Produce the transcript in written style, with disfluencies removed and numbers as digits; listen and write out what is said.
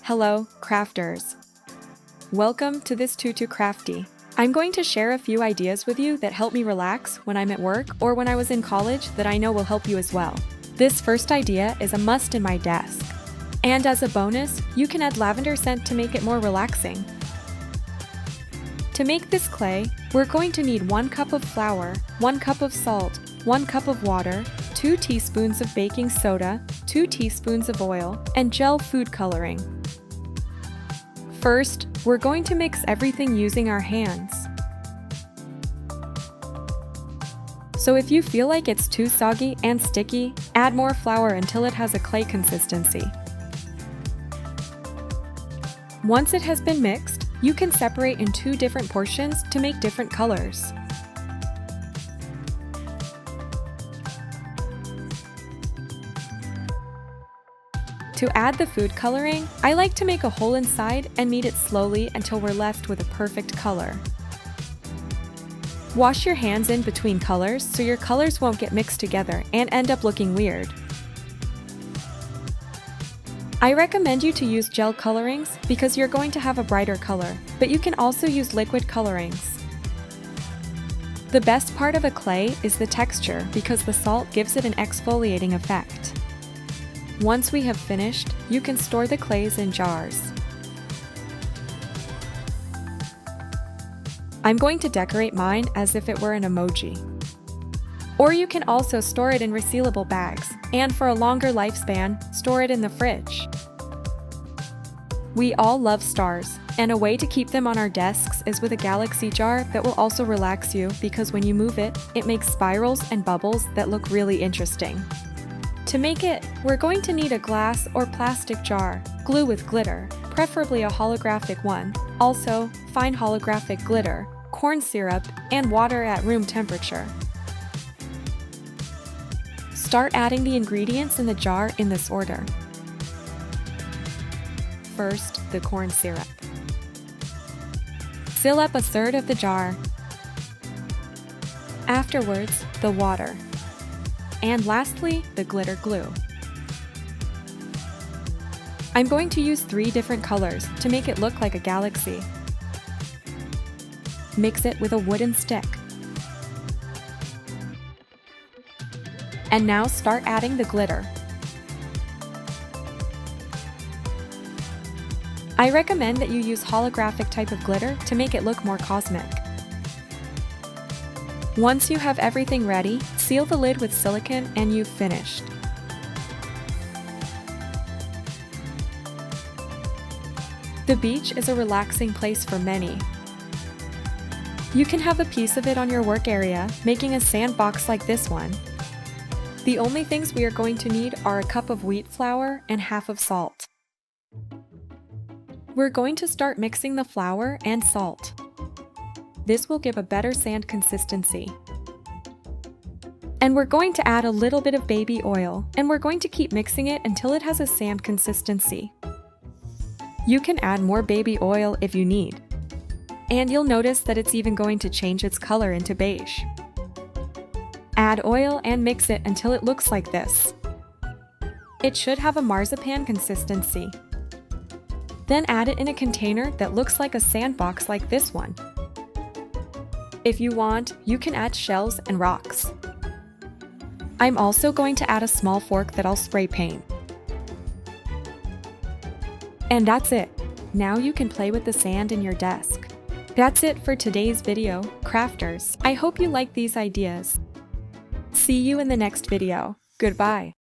Hello, crafters. Welcome to this Tutu Crafty. I'm going to share a few ideas with you that help me relax when I'm at work or when I was in college that I know will help you as well. This first idea is a must in my desk. And as a bonus, you can add lavender scent to make it more relaxing. To make this clay, we're going to need 1 cup of flour, 1 cup of salt, 1 cup of water, 2 teaspoons of baking soda, 2 teaspoons of oil, and gel food coloring. First, we're going to mix everything using our hands. So if you feel like it's too soggy and sticky, add more flour until it has a clay consistency. Once it has been mixed, you can separate in 2 different portions to make different colors. To add the food coloring, I like to make a hole inside and knead it slowly until we're left with a perfect color. Wash your hands in between colors so your colors won't get mixed together and end up looking weird. I recommend you to use gel colorings because you're going to have a brighter color, but you can also use liquid colorings. The best part of a clay is the texture because the salt gives it an exfoliating effect. Once we have finished, you can store the clays in jars. I'm going to decorate mine as if it were an emoji. Or you can also store it in resealable bags, and for a longer lifespan, store it in the fridge. We all love stars, and a way to keep them on our desks is with a galaxy jar that will also relax you because when you move it, it makes spirals and bubbles that look really interesting. To make it, we're going to need a glass or plastic jar, glue with glitter, preferably a holographic one, also fine holographic glitter, corn syrup, and water at room temperature. Start adding the ingredients in the jar in this order. First, the corn syrup. Fill up 1/3 of the jar. Afterwards, the water. And lastly, the glitter glue. I'm going to use 3 different colors to make it look like a galaxy. Mix it with a wooden stick. And now start adding the glitter. I recommend that you use holographic type of glitter to make it look more cosmic. Once you have everything ready, seal the lid with silicone and you've finished. The beach is a relaxing place for many. You can have a piece of it on your work area, making a sandbox like this one. The only things we are going to need are a cup of wheat flour and half of salt. We're going to start mixing the flour and salt. This will give a better sand consistency. And we're going to add a little bit of baby oil, and we're going to keep mixing it until it has a sand consistency. You can add more baby oil if you need. And you'll notice that it's even going to change its color into beige. Add oil and mix it until it looks like this. It should have a marzipan consistency. Then add it in a container that looks like a sandbox like this one. If you want, you can add shells and rocks. I'm also going to add a small fork that I'll spray paint. And that's it. Now you can play with the sand in your desk. That's it for today's video, crafters. I hope you like these ideas. See you in the next video. Goodbye.